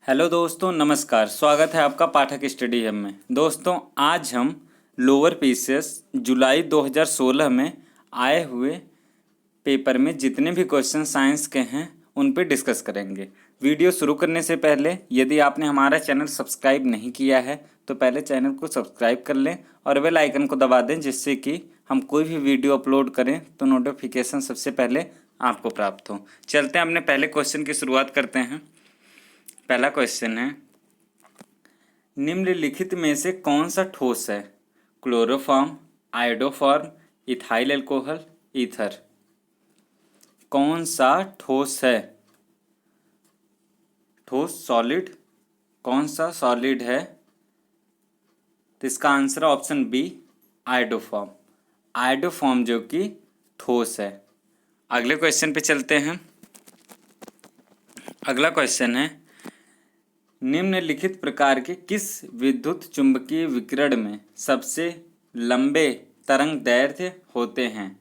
Hello दोस्तों, नमस्कार। स्वागत है आपका पाठक स्टडी हब में। दोस्तों, आज हम लोअर पीसीएस जुलाई 2016 में आए हुए पेपर में जितने भी क्वेश्चन साइंस के हैं उन पे डिस्कस करेंगे। वीडियो शुरू करने से पहले यदि आपने हमारा चैनल सब्सक्राइब नहीं किया है तो पहले चैनल को सब्सक्राइब कर लें और बेल आइकन को दबा दें, जिससे कि हम कोई भी वीडियो अपलोड करें तो नोटिफिकेशन सबसे पहले आपको प्राप्त हो। चलते हैं, अपने पहले क्वेश्चन की शुरुआत करते हैं। पहला क्वेश्चन है, निम्नलिखित में से कौन सा ठोस है? Chloroform, iodoform, ethyl alcohol, ether. कौन सा ठोस है? ठोस सॉलिड। कौन सा सॉलिड है? तो इसका answer option B, iodoform. Iodoform जो कि ठोस है। अगले क्वेश्चन पे चलते हैं। अगला क्वेश्चन है, निम्नलिखित प्रकार के किस विद्युत चुंबकीय विकिरण में सबसे लंबे तरंग दैर्ध्य होते हैं?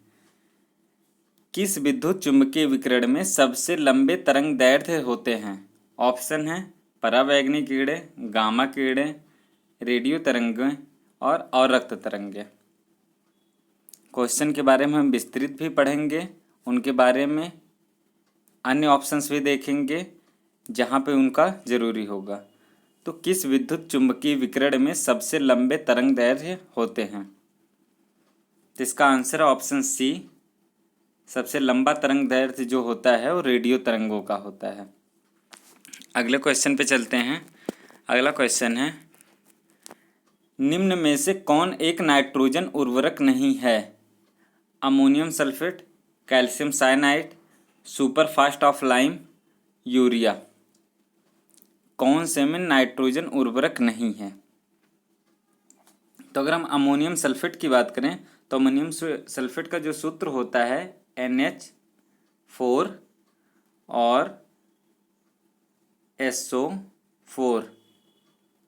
किस विद्युत चुंबकीय विकिरण में सबसे लंबे तरंग दैर्ध्य होते हैं? ऑप्शन है परावैंगनी किरणें, गामा किरणें, रेडियो तरंगें और अवरक्त तरंगें। क्वेश्चन के बारे में हम विस्तृत भी पढ़ेंगे, उनके बारे में अन्य ऑप्शंस भी देखेंगे जहाँ पे उनका जरूरी होगा। तो किस विद्युत चुंबकीय विकिरण में सबसे लंबे तरंग दैर्ध्य होते हैं? तो इसका आंसर है ऑप्शन सी। सबसे लंबा तरंग दैर्ध्य जो होता है वो रेडियो तरंगों का होता है। अगले क्वेश्चन पे चलते हैं। अगला क्वेश्चन है, निम्न में से कौन एक नाइट्रोजन उर्वरक नहीं है? Ammonium sulphate, calcium cyanide, superfast of lime, urea. कौन से में नाइट्रोजन उर्वरक नहीं है? तो अगर हम अमोनियम सल्फेट की बात करें तो अमोनियम सल्फेट का जो सूत्र होता है NH4 और SO4,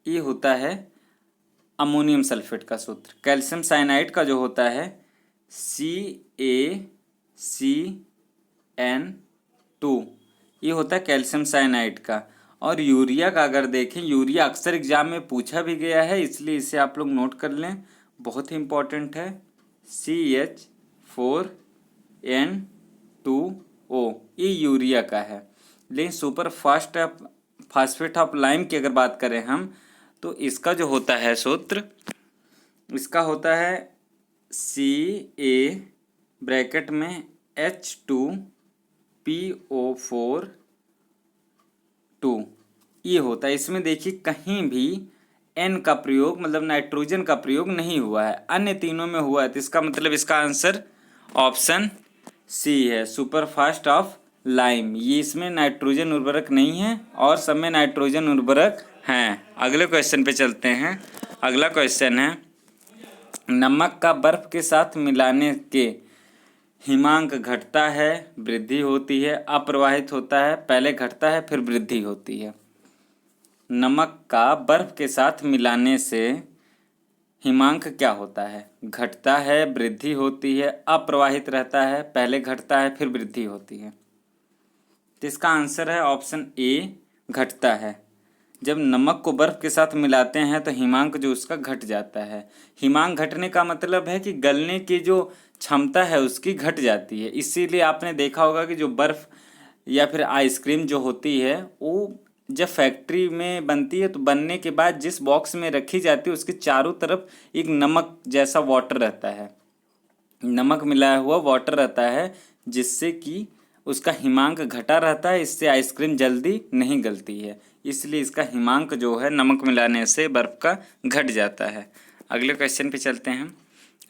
ये होता है अमोनियम सल्फेट का सूत्र। कैल्शियम साइनाइड का जो होता है CaCN2, ये होता है कैल्शियम साइनाइड का। और यूरिया का अगर देखें, यूरिया अक्सर एग्जाम में पूछा भी गया है, इसलिए इसे आप लोग नोट कर लें, बहुत ही इम्पोर्टेंट है। CH4N2O, ये यूरिया का है। लेकिन सुपर फास्फेट ऑफ लाइम की अगर बात करें हम, तो इसका जो होता है सूत्र, इसका होता है Ca ब्रैकेट में H2PO4 2, ये होता है। इसमें देखिए कहीं भी N का प्रयोग मतलब नाइट्रोजन का प्रयोग नहीं हुआ है, अन्य तीनों में हुआ है। तो इसका मतलब इसका आंसर ऑप्शन सी है, सुपरफास्ट ऑफ लाइम। ये इसमें नाइट्रोजन उर्वरक नहीं है और सब में नाइट्रोजन उर्वरक हैं। अगले क्वेश्चन पे चलते हैं। अगला क्वेश्चन है, नमक का बर्फ के साथ मिलाने के हिमांक घटता है, वृद्धि होती है, अप्रवाहित होता है, पहले घटता है फिर वृद्धि होती है? नमक का बर्फ के साथ मिलाने से हिमांक क्या होता है? घटता है, वृद्धि होती है, अप्रवाहित रहता है, पहले घटता है फिर वृद्धि होती है? तो इसका आंसर है ऑप्शन ए, घटता है। जब नमक को बर्फ के साथ मिलाते हैं तो हिमांक जो उसका घट जाता है। हिमांक घटने का मतलब है कि गलने की जो क्षमता है उसकी घट जाती है। इसीलिए आपने देखा होगा कि जो बर्फ़ या फिर आइसक्रीम जो होती है वो जब फैक्ट्री में बनती है तो बनने के बाद जिस बॉक्स में रखी जाती है उसके चारों तरफ एक नमक जैसा वाटर रहता है, नमक मिलाया हुआ वाटर रहता है, जिससे कि उसका हिमांक घटा रहता है। इससे आइसक्रीम जल्दी नहीं गलती है, इसलिए इसका हिमांक जो है नमक मिलाने से बर्फ़ का घट जाता है। अगले क्वेश्चन पे चलते हैं।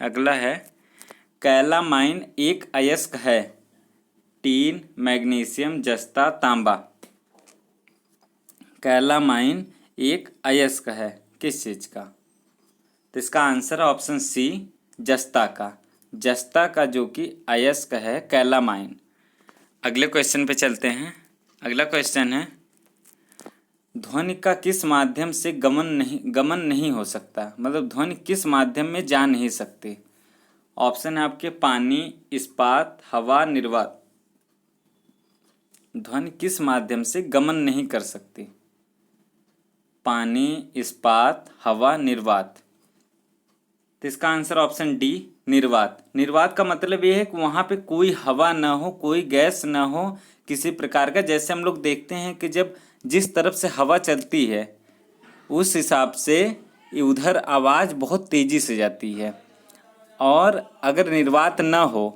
अगला है, कैलामाइन एक अयस्क है, टीन, मैग्नीशियम, जस्ता, तांबा। कैलामाइन एक अयस्क है किस चीज़ का? तो इसका आंसर है ऑप्शन सी, जस्ता का। जस्ता का जो कि अयस्क है कैलामाइन। अगले क्वेश्चन पे चलते हैं। अगला क्वेश्चन है, ध्वनि का किस माध्यम से गमन नहीं हो सकता? मतलब ध्वनि किस माध्यम में जा नहीं सकती? ऑप्शन है आपके पानी, इस्पात, हवा, निर्वात। ध्वनि किस माध्यम से गमन नहीं कर सकती? पानी, इस्पात, हवा, निर्वात। तो इसका आंसर ऑप्शन डी निर्वात। निर्वात का मतलब ये है कि वहाँ पे कोई हवा ना हो, कोई गैस ना हो किसी प्रकार का। जैसे हम लोग देखते हैं कि जब जिस तरफ से हवा चलती है उस हिसाब से उधर आवाज़ बहुत तेज़ी से जाती है, और अगर निर्वात ना हो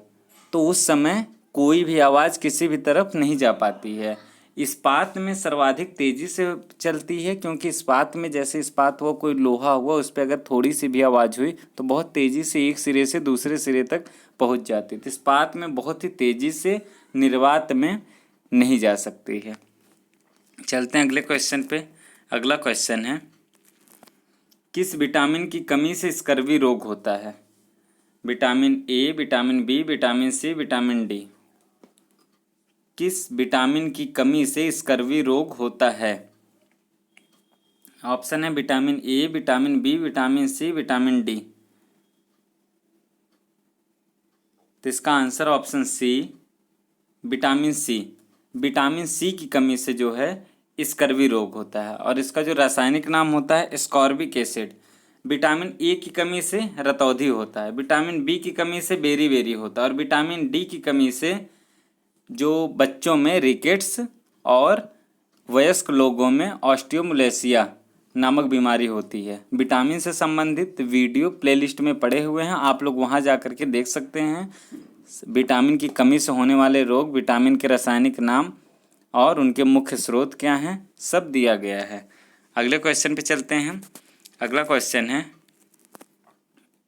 तो उस समय कोई भी आवाज़ किसी भी तरफ नहीं जा पाती है। इस्पात में सर्वाधिक तेज़ी से चलती है, क्योंकि इस्पात में जैसे इस्पात हुआ, कोई लोहा हुआ, उस पर अगर थोड़ी सी भी आवाज़ हुई तो बहुत तेज़ी से एक सिरे से दूसरे सिरे तक पहुंच जाती है। तो इस्पात में बहुत ही तेज़ी से, निर्वात में नहीं जा सकती है। चलते हैं अगले क्वेश्चन पे। अगला क्वेश्चन है, किस विटामिन की कमी से स्कर्वी रोग होता है? Vitamin A, vitamin B, vitamin C, vitamin D. किस विटामिन की कमी से स्कर्वी रोग होता है? ऑप्शन है vitamin A, vitamin B, vitamin C, vitamin D. तो इसका answer option C vitamin C. Vitamin C की कमी से जो है स्कर्वी रोग होता है, और इसका जो रासायनिक नाम होता है स्कॉर्बिक एसिड। विटामिन ए की कमी से रतौंधी होता है, विटामिन बी की कमी से बेरी होता है, और विटामिन डी की कमी से जो बच्चों में रिकेट्स और वयस्क लोगों में ऑस्टियोमलेसिया नामक बीमारी होती है। विटामिन से संबंधित वीडियो प्लेलिस्ट में पड़े हुए हैं, आप लोग वहां जा कर के देख सकते हैं। विटामिन की कमी से होने वाले रोग, विटामिन के रासायनिक नाम और उनके मुख्य स्रोत क्या हैं, सब दिया गया है। अगले क्वेश्चन पे चलते हैं। अगला क्वेश्चन है,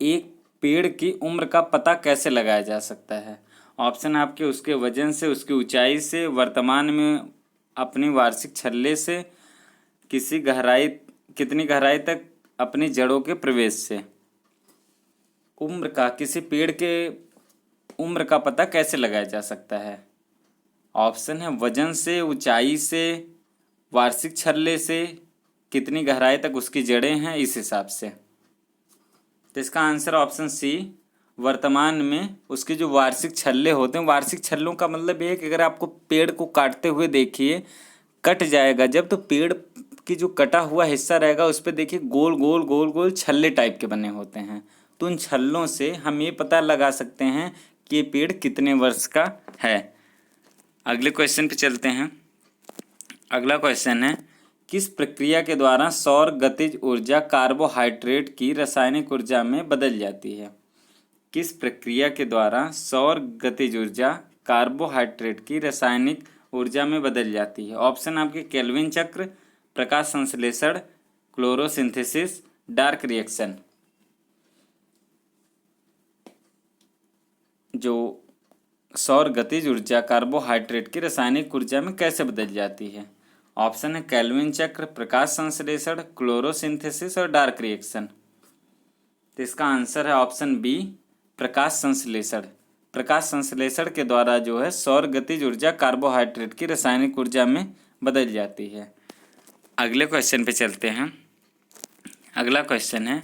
एक पेड़ की उम्र का पता कैसे लगाया जा सकता है? ऑप्शन आपके उसके वजन से, उसकी ऊंचाई से, वर्तमान में अपनी वार्षिक छल्ले से, कितनी गहराई तक अपनी जड़ों के प्रवेश से। उम्र का, किसी पेड़ के उम्र का पता कैसे लगाया जा सकता है? ऑप्शन है वजन से, ऊंचाई से, वार्षिक छल्ले से, कितनी गहराई तक उसकी जड़ें हैं, इस हिसाब से। तो इसका आंसर ऑप्शन सी वर्तमान में उसके जो वार्षिक छल्ले होते हैं। वार्षिक छल्लों का मतलब ये है कि अगर आपको पेड़ को काटते हुए देखिए, कट जाएगा जब, तो पेड़ की जो कटा हुआ हिस्सा रहेगा उस पर देखिए गोल गोल गोल गोल छल्ले टाइप के बने होते हैं। तो उन छल्लों से हम ये पता लगा सकते हैं कि ये पेड़ कितने वर्ष का है। अगले क्वेश्चन पे चलते हैं। अगला क्वेश्चन है, किस प्रक्रिया के द्वारा सौर गतिज ऊर्जा कार्बोहाइड्रेट की रासायनिक ऊर्जा में बदल जाती है? किस प्रक्रिया के द्वारा सौर गतिज ऊर्जा कार्बोहाइड्रेट की रासायनिक ऊर्जा में बदल जाती है? ऑप्शन आपके केल्विन चक्र, प्रकाश संश्लेषण, क्लोरोसिंथेसिस, डार्क रिएक्शन। जो सौर गतिज ऊर्जा कार्बोहाइड्रेट की रासायनिक ऊर्जा में कैसे बदल जाती है? ऑप्शन है केल्विन चक्र, प्रकाश संश्लेषण, क्लोरोसिंथेसिस और डार्क रिएक्शन। तो इसका आंसर है ऑप्शन बी प्रकाश संश्लेषण। प्रकाश संश्लेषण के द्वारा जो है सौर गतिज ऊर्जा कार्बोहाइड्रेट की रासायनिक ऊर्जा में बदल जाती है। अगले क्वेश्चन पे चलते हैं। अगला क्वेश्चन है,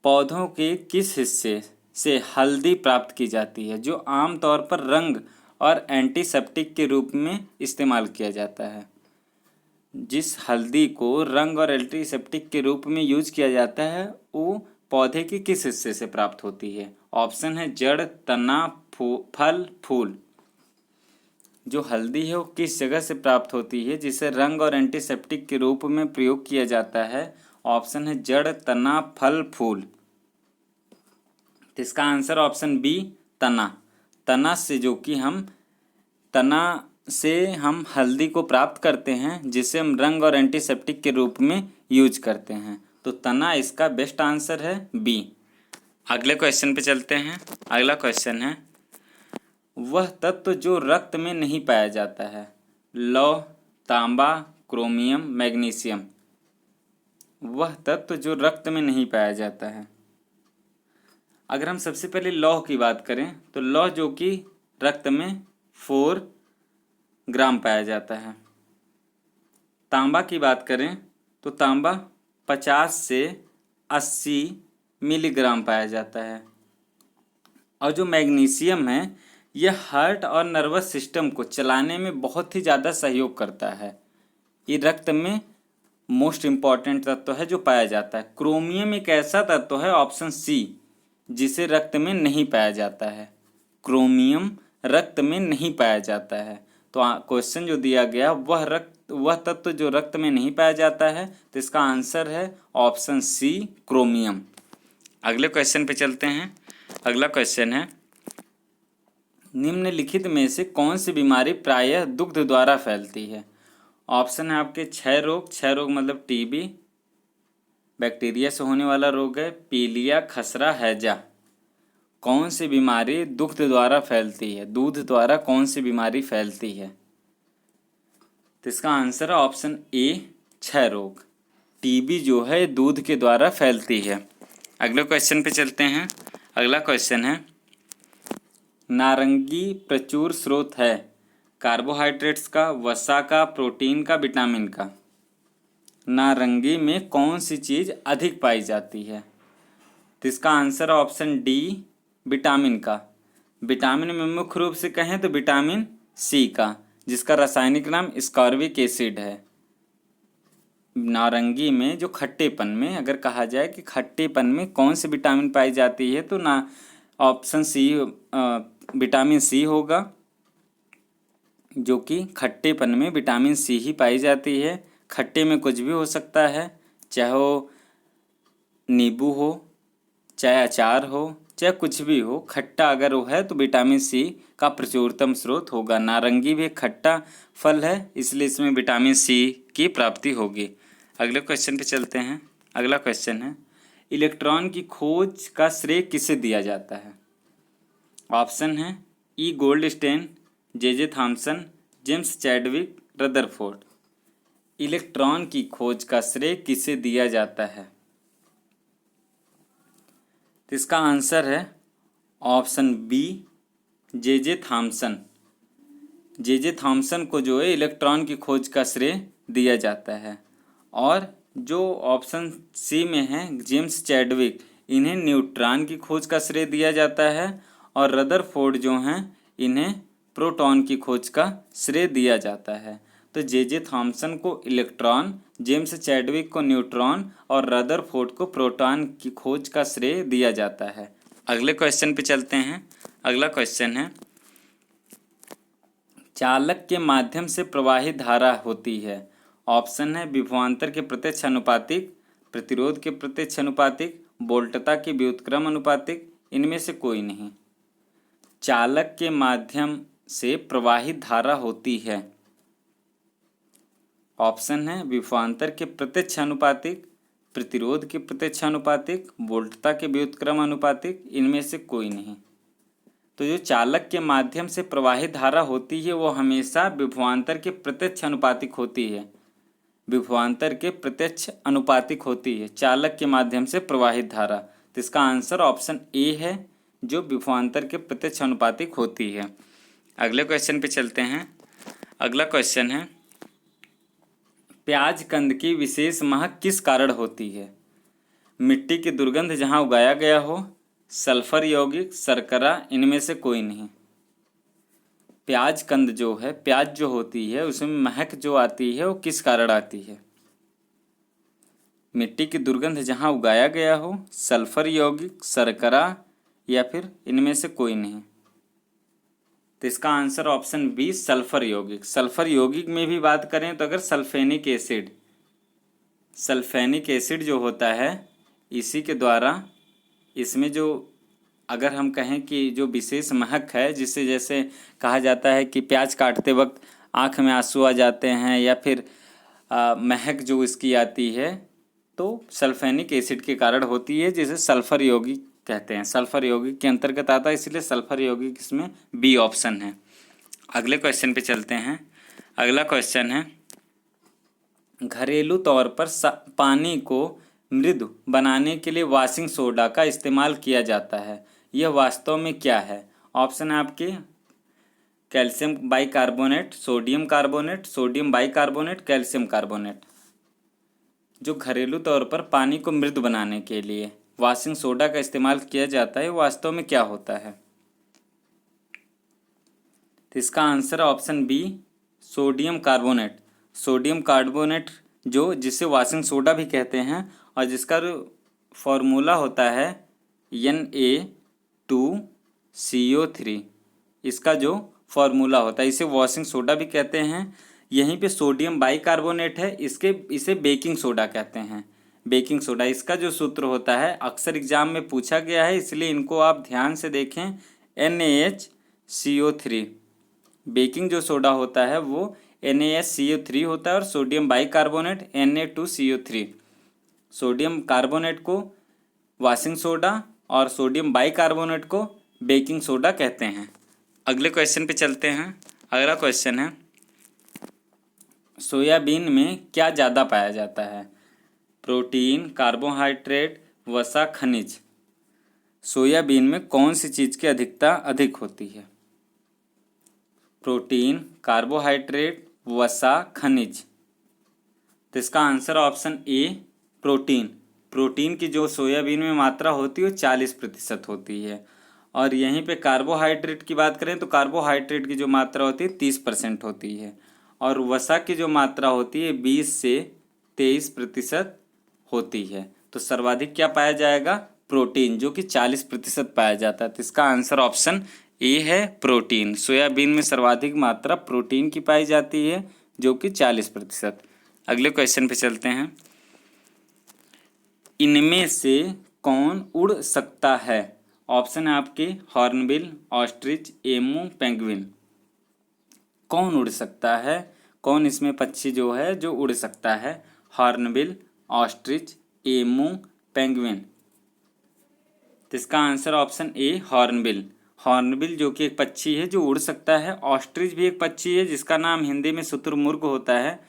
पौधों के किस हिस्से से हल्दी प्राप्त की जाती है जो आमतौर पर रंग और एंटीसेप्टिक के रूप में इस्तेमाल किया जाता है? जिस हल्दी को रंग और एंटीसेप्टिक के रूप में यूज किया जाता है वो पौधे के किस हिस्से से प्राप्त होती है? ऑप्शन है जड़, तना, फल, फूल। जो हल्दी है वो किस जगह से प्राप्त होती है जिसे रंग और एंटीसेप्टिक के रूप में प्रयोग किया जाता है? ऑप्शन है जड़, तना, फल, फूल। तो इसका आंसर ऑप्शन बी तना। तना से हम हल्दी को प्राप्त करते हैं जिसे हम रंग और एंटीसेप्टिक के रूप में यूज करते हैं। तो तना इसका बेस्ट आंसर है बी। अगले क्वेश्चन पे चलते हैं। अगला क्वेश्चन है, वह तत्व जो रक्त में नहीं पाया जाता है? लौह, तांबा, क्रोमियम, मैग्नीशियम। वह तत्व जो रक्त में नहीं पाया जाता है। अगर हम सबसे पहले लौह की बात करें तो लौह जो कि रक्त में 4 ग्राम पाया जाता है। तांबा की बात करें तो तांबा 50 से 80 मिलीग्राम पाया जाता है। और जो मैग्नीशियम है यह हार्ट और नर्वस सिस्टम को चलाने में बहुत ही ज़्यादा सहयोग करता है। ये रक्त में मोस्ट इम्पॉर्टेंट तत्व है जो पाया जाता है। क्रोमियम एक ऐसा तत्व है, ऑप्शन सी, जिसे रक्त में नहीं पाया जाता है। क्रोमियम रक्त में नहीं पाया जाता है। तो क्वेश्चन जो दिया गया वह तत्व जो रक्त में नहीं पाया जाता है, तो इसका आंसर है ऑप्शन सी, क्रोमियम। अगले क्वेश्चन पे चलते हैं। अगला क्वेश्चन है, निम्नलिखित में से कौन सी बीमारी प्रायः दुग्ध द्वारा फैलती है? ऑप्शन है आपके क्षय रोग मतलब टीबी, बैक्टीरिया से होने वाला रोग है, पीलिया, खसरा, हैजा। कौन सी बीमारी दुग्ध द्वारा फैलती है? दूध द्वारा कौन सी बीमारी फैलती है? तो इसका आंसर है ऑप्शन ए, क्षय रोग। टीबी जो है दूध के द्वारा फैलती है। अगले क्वेश्चन पे चलते हैं। अगला क्वेश्चन है, नारंगी प्रचुर स्रोत है कार्बोहाइड्रेट्स का, वसा का, प्रोटीन का, विटामिन का। नारंगी में कौन सी चीज़ अधिक पाई जाती है? तो इसका आंसर है ऑप्शन डी, विटामिन का। विटामिन में मुख्य रूप से कहें तो विटामिन सी का, जिसका रासायनिक नाम स्कॉर्बिक एसिड है। नारंगी में जो खट्टेपन में अगर कहा जाए कि खट्टेपन में कौन सी विटामिन पाई जाती है, तो ना ऑप्शन सी विटामिन सी होगा, जो कि खट्टेपन में विटामिन सी ही पाई जाती है। खट्टे में कुछ भी हो सकता है, चाहे वो नींबू हो, चाहे अचार हो, चाहे कुछ भी हो, खट्टा अगर वो है तो विटामिन सी का प्रचुरतम स्रोत होगा। नारंगी भी एक खट्टा फल है, इसलिए इसमें विटामिन सी की प्राप्ति होगी। अगले क्वेश्चन पे चलते हैं। अगला क्वेश्चन है, इलेक्ट्रॉन की खोज का श्रेय किसे दिया जाता है? ऑप्शन है E, Goldstein, J Thomson, James Chadwick, Rutherford. Electron की खोज का श्रेय किसे दिया जाता है? तो इसका आंसर है option B, J Thomson. J Thomson को जो है इलेक्ट्रॉन की खोज का श्रेय दिया जाता है। और जो ऑप्शन सी में है जेम्स चैडविक, इन्हें न्यूट्रॉन की खोज का श्रेय दिया जाता है। और रदरफोर्ड जो हैं, इन्हें प्रोटॉन की खोज का श्रेय दिया जाता है। तो जे थॉमसन को इलेक्ट्रॉन, जेम्स चैडविक को न्यूट्रॉन और रदरफोर्ड को प्रोटॉन की खोज का श्रेय दिया जाता है। अगले क्वेश्चन पे चलते हैं। अगला क्वेश्चन है, चालक के माध्यम से प्रवाहित धारा होती है। ऑप्शन है विभवांतर के प्रत्यक्ष अनुपातिक, प्रतिरोध के प्रत्यक्ष अनुपातिक, वोल्टता के व्युत्क्रम अनुपातिक, इनमें से कोई नहीं। चालक के माध्यम से प्रवाहित धारा होती है। ऑप्शन है विभवांतर के प्रत्यक्ष अनुपातिक, प्रतिरोध के प्रत्यक्ष अनुपातिक, वोल्टता के व्युत्क्रम अनुपातिक, इनमें से कोई नहीं। तो जो चालक के माध्यम से प्रवाहित धारा होती है वो हमेशा विभवांतर के प्रत्यक्ष अनुपातिक होती है। विभवांतर के प्रत्यक्ष अनुपातिक होती है चालक के माध्यम से प्रवाहित धारा। तो इसका आंसर ऑप्शन ए है, जो विभवांतर के प्रत्यक्ष अनुपातिक होती है। अगले क्वेश्चन पे चलते हैं। अगला क्वेश्चन है, प्याज कंद की विशेष महक किस कारण होती है? मिट्टी की दुर्गंध जहाँ उगाया गया हो, सल्फर यौगिक, शर्करा, इनमें से कोई नहीं। प्याज कंद जो है, प्याज जो होती है उसमें महक जो आती है वो किस कारण आती है? मिट्टी की दुर्गंध जहाँ उगाया गया हो, सल्फर यौगिक, शर्करा, या फिर इनमें से कोई नहीं। तो इसका आंसर ऑप्शन बी, सल्फर यौगिक। सल्फर यौगिक में भी बात करें तो अगर सल्फेनिक एसिड जो होता है, इसी के द्वारा इसमें जो अगर हम कहें कि जो विशेष महक है, जिससे जैसे कहा जाता है कि प्याज काटते वक्त आँख में आंसू आ जाते हैं, या फिर महक जो इसकी आती है, तो सल्फेनिक एसिड के कारण होती है, जिसे सल्फर यौगिक कहते हैं। सल्फर यौगिक के अंतर्गत आता है, इसलिए सल्फर यौगिक इसमें बी ऑप्शन है। अगले क्वेश्चन पे चलते हैं। अगला क्वेश्चन है, घरेलू तौर पर पानी को मृदु बनाने के लिए वॉशिंग सोडा का इस्तेमाल किया जाता है। यह वास्तव में क्या है? ऑप्शन है आपके calcium bicarbonate, sodium carbonate, sodium bicarbonate, calcium carbonate. जो घरेलू तौर पर पानी को मृदु बनाने के लिए वॉशिंग सोडा का इस्तेमाल किया जाता है, वास्तव में क्या होता है? तो इसका answer option B, sodium carbonate. Sodium carbonate जो जिसे वॉशिंग सोडा भी कहते हैं और जिसका फॉर्मूला होता है Na2CO3, इसका जो फॉर्मूला होता है इसे वॉशिंग सोडा भी कहते हैं। यहीं पे सोडियम बाइकार्बोनेट है, इसे बेकिंग सोडा कहते हैं। बेकिंग सोडा इसका जो सूत्र होता है अक्सर एग्जाम में पूछा गया है, इसलिए इनको आप ध्यान से देखें। NaHCO3, बेकिंग जो सोडा होता है वो NaHCO3 होता है और sodium bicarbonate Na2CO3। Sodium carbonate को वॉशिंग सोडा और सोडियम बाइकार्बोनेट को बेकिंग सोडा कहते हैं। अगले क्वेश्चन पे चलते हैं। अगला क्वेश्चन है, सोयाबीन में क्या ज़्यादा पाया जाता है? प्रोटीन, कार्बोहाइड्रेट, वसा, खनिज। सोयाबीन में कौन सी चीज़ की अधिकता अधिक होती है? प्रोटीन, कार्बोहाइड्रेट, वसा, खनिज। तो इसका आंसर ऑप्शन ए प्रोटीन। प्रोटीन की जो सोयाबीन में मात्रा होती है वो 40% होती है। और यहीं पे कार्बोहाइड्रेट की बात करें तो कार्बोहाइड्रेट की जो मात्रा होती है 30% होती है। और वसा की जो मात्रा होती है 20 से 23% होती है। तो सर्वाधिक क्या पाया जाएगा? प्रोटीन, जो कि 40% पाया जाता है। तो इसका आंसर ऑप्शन ए है प्रोटीन। सोयाबीन में सर्वाधिक मात्रा प्रोटीन की पाई जाती है जो कि 40%। अगले क्वेश्चन पे चलते हैं। इनमें से कौन उड़ सकता है? ऑप्शन है आपके हॉर्नबिल, ऑस्ट्रिच, एमू, पेंगुइन। कौन उड़ सकता है? कौन इसमें पक्षी जो है जो उड़ सकता है? Hornbill, ostrich, emu, penguin. तो इसका आंसर ऑप्शन ए हॉर्नबिल। हॉर्नबिल जो कि एक पक्षी है जो उड़ सकता है। ऑस्ट्रिच भी एक पक्षी है जिसका नाम हिंदी में शुतुरमुर्ग होता है,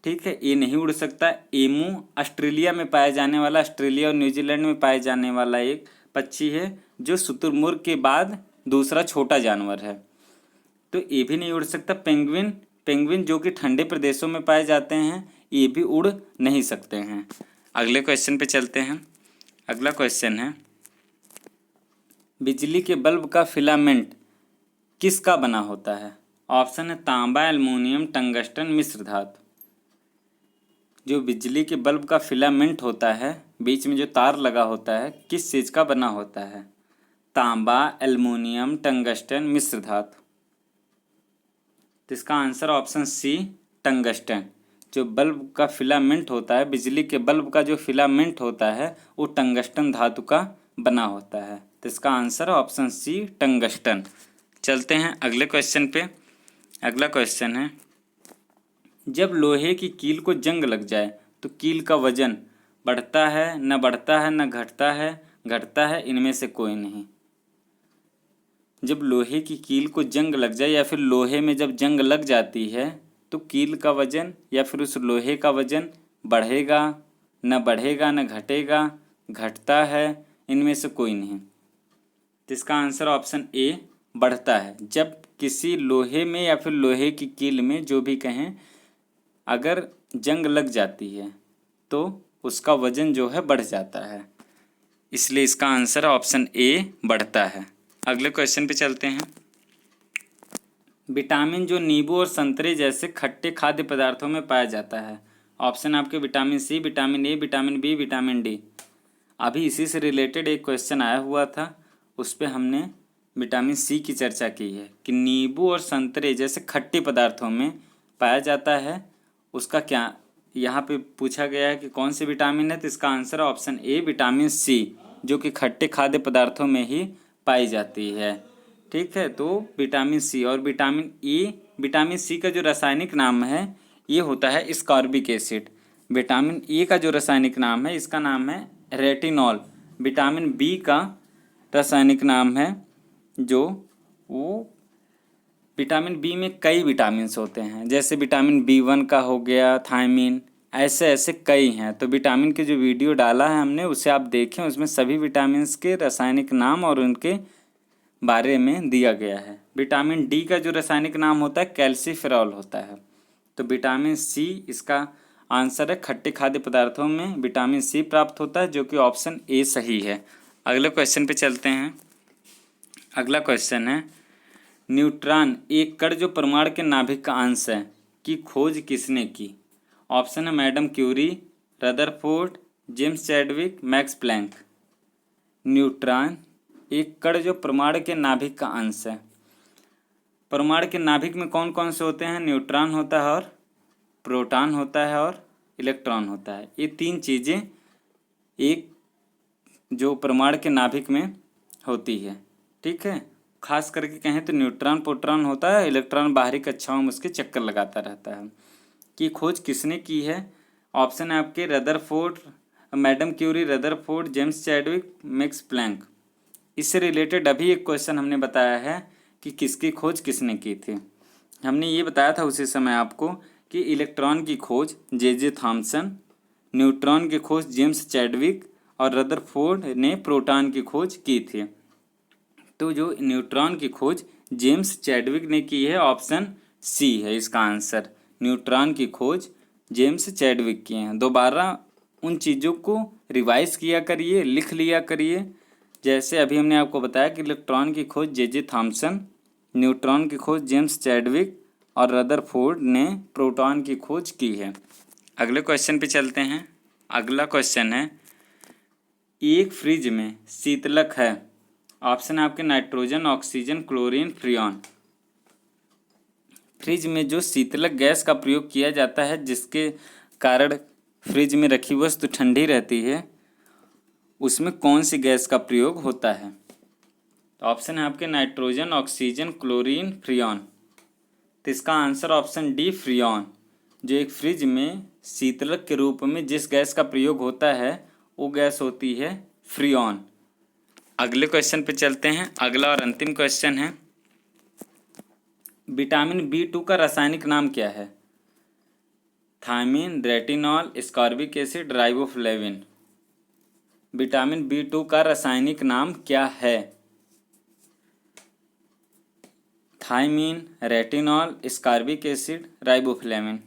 ठीक है, ये नहीं उड़ सकता। एमू ऑस्ट्रेलिया में पाया जाने वाला, ऑस्ट्रेलिया और न्यूजीलैंड में पाए जाने वाला एक पक्षी है जो शुतुरमुर्ग के बाद दूसरा छोटा जानवर है, तो ये भी नहीं उड़ सकता। पेंगुइन, पेंगुइन जो कि ठंडे प्रदेशों में पाए जाते हैं, ये भी उड़ नहीं सकते हैं। अगले क्वेश्चन पे चलते हैं। अगला क्वेश्चन है, बिजली के बल्ब का फिलामेंट किसका बना होता है? ऑप्शन है तांबा, एल्युमिनियम, टंगस्टन, मिश्र धातु। जो बिजली के बल्ब का फिलामेंट होता है, बीच में जो तार लगा होता है, किस चीज़ का बना होता है? तांबा, एल्युमिनियम, टंगस्टन, मिश्र धातु। तो इसका आंसर ऑप्शन सी टंगस्टन। जो बल्ब का फिलामेंट होता है, बिजली के बल्ब का जो फिलामेंट होता है वो टंगस्टन धातु का बना होता है। तो इसका आंसर ऑप्शन सी टंगस्टन। चलते हैं अगले क्वेश्चन पे। अगला क्वेश्चन है, जब लोहे की कील को जंग लग जाए तो कील का वजन बढ़ता है, न बढ़ता है, न घटता है, घटता है, इनमें से कोई नहीं। जब लोहे की कील को जंग लग जाए या फिर लोहे में जब जंग लग जाती है तो कील का वजन या फिर उस लोहे का वजन बढ़ेगा, न बढ़ेगा, न घटेगा, घटता है, इनमें से कोई नहीं। तो इसका आंसर ऑप्शन ए बढ़ता है। जब किसी लोहे में या फिर लोहे की कील में जो भी कहें, अगर जंग लग जाती है तो उसका वजन जो है बढ़ जाता है, इसलिए इसका आंसर ऑप्शन ए बढ़ता है। अगले क्वेश्चन पे चलते हैं। विटामिन जो नींबू और संतरे जैसे खट्टे खाद्य पदार्थों में पाया जाता है। ऑप्शन आपके vitamin C, vitamin A, vitamin B, vitamin D. अभी इसी से रिलेटेड एक क्वेश्चन आया हुआ था, उस पर हमने विटामिन सी की चर्चा की है कि नींबू और संतरे जैसे खट्टे पदार्थों में पाया जाता है, उसका क्या यहाँ पे पूछा गया है कि कौन से विटामिन है। तो इसका answer option A vitamin C, जो कि खट्टे खाद्य पदार्थों में ही पाई जाती है, ठीक है। तो विटामिन सी और विटामिन ई, विटामिन सी का जो रासायनिक नाम है ये होता है स्कॉर्बिक एसिड। विटामिन ई का जो रासायनिक नाम है इसका नाम है रेटिनॉल। विटामिन बी का रासायनिक नाम है जो वो, विटामिन बी में कई विटामिन होते हैं, जैसे विटामिन B1 का हो गया, थायमिन, ऐसे ऐसे कई हैं। तो विटामिन की जो वीडियो डाला है हमने उसे आप देखें, उसमें सभी विटामिन के रासायनिक नाम और उनके बारे में दिया गया है। विटामिन डी का जो रासायनिक नाम होता है कैल्सीफेरॉल होता है। तो विटामिन सी इसका आंसर है। खट्टे खाद्य पदार्थों में विटामिन सी प्राप्त होता है, जो कि ऑप्शन ए सही है। अगले क्वेश्चन पे चलते हैं। अगला क्वेश्चन है, न्यूट्रॉन एक कण जो परमाणु के नाभिक का अंश है की खोज किसने की? ऑप्शन है Madam Curie, Rutherford, James Chadwick, Max Planck. Neutron एक कण जो परमाणु के नाभिक का अंश है। परमाणु के नाभिक में कौन कौन से होते हैं? न्यूट्रॉन होता है और प्रोटॉन होता है और इलेक्ट्रॉन होता है। ये तीन चीज़ें एक जो परमाणु के नाभिक में होती है। ठीक है, खास करके कहें तो न्यूट्रॉन प्रोटॉन होता है, इलेक्ट्रॉन बाहरी कक्षाओं में उसके चक्कर लगाता रहता है। कि खोज किसने की है? ऑप्शन है आपके Rutherford, Madam Curie, Rutherford, James Chadwick, Max Planck. इससे रिलेटेड अभी एक क्वेश्चन हमने बताया है कि किसकी खोज किसने की थी। हमने ये बताया था उसी समय आपको कि इलेक्ट्रॉन की खोज जे थॉमसन, न्यूट्रॉन की खोज जेम्स चैडविक और रदरफोर्ड ने प्रोटॉन की खोज की थी। तो जो न्यूट्रॉन की खोज जेम्स चैडविक ने की है, ऑप्शन सी है इसका आंसर। न्यूट्रॉन की खोज जेम्स चैडविक की है। दोबारा उन चीज़ों को रिवाइज किया करिए, लिख लिया करिए। जैसे अभी हमने आपको बताया कि इलेक्ट्रॉन की खोज जे थॉमसन, न्यूट्रॉन की खोज जेम्स चैडविक और रदरफोर्ड ने प्रोटॉन की खोज की है। अगले क्वेश्चन पे चलते हैं। अगला क्वेश्चन है, एक फ्रिज में शीतलक है। ऑप्शन है आपके nitrogen, oxygen, chlorine, freon. Fridge में जो शीतलक गैस का प्रयोग किया जाता है जिसके कारण फ्रिज में रखी वस्तु ठंडी रहती है, उसमें कौन सी गैस का प्रयोग होता है? तो ऑप्शन है आपके नाइट्रोजन, ऑक्सीजन, क्लोरीन, फ्रियॉन। तो इसका आंसर ऑप्शन डी फ्रियॉन। जो एक फ्रिज में शीतलक के रूप में जिस गैस का प्रयोग होता है वो गैस होती है फ्रियॉन। अगले क्वेश्चन पे चलते हैं। अगला और अंतिम क्वेश्चन है, विटामिन B2 का रासायनिक नाम क्या है? Thiamine, retinol, ascorbic acid, riboflavin. Vitamin B2 का रासायनिक नाम क्या है? Thiamine, retinol, ascorbic acid, riboflavin.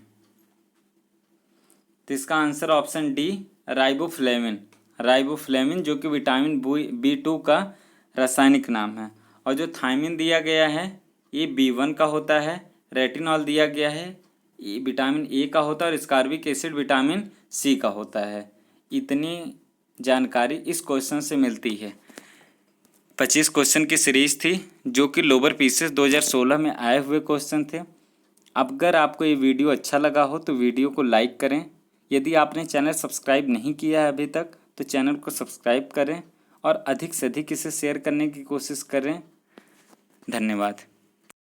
तो इसका answer option D riboflavin. Riboflavin जो कि विटामिन B2 का रासायनिक नाम है। और जो थायमिन दिया गया है ये B1 का होता है, रेटिनॉल दिया गया है ये विटामिन ए का होता है और एस्कॉर्बिक एसिड विटामिन सी का होता है। इतनी जानकारी इस क्वेश्चन से मिलती है। 25 क्वेश्चन की सीरीज थी जो कि लोअर पीसेस 2016 में आए हुए क्वेश्चन थे। अगर आपको ये वीडियो अच्छा लगा हो तो वीडियो को लाइक करें। यदि आपने चैनल सब्सक्राइब नहीं किया है अभी तक तो चैनल को सब्सक्राइब करें और अधिक से अधिक इसे शेयर करने की कोशिश करें। धन्यवाद।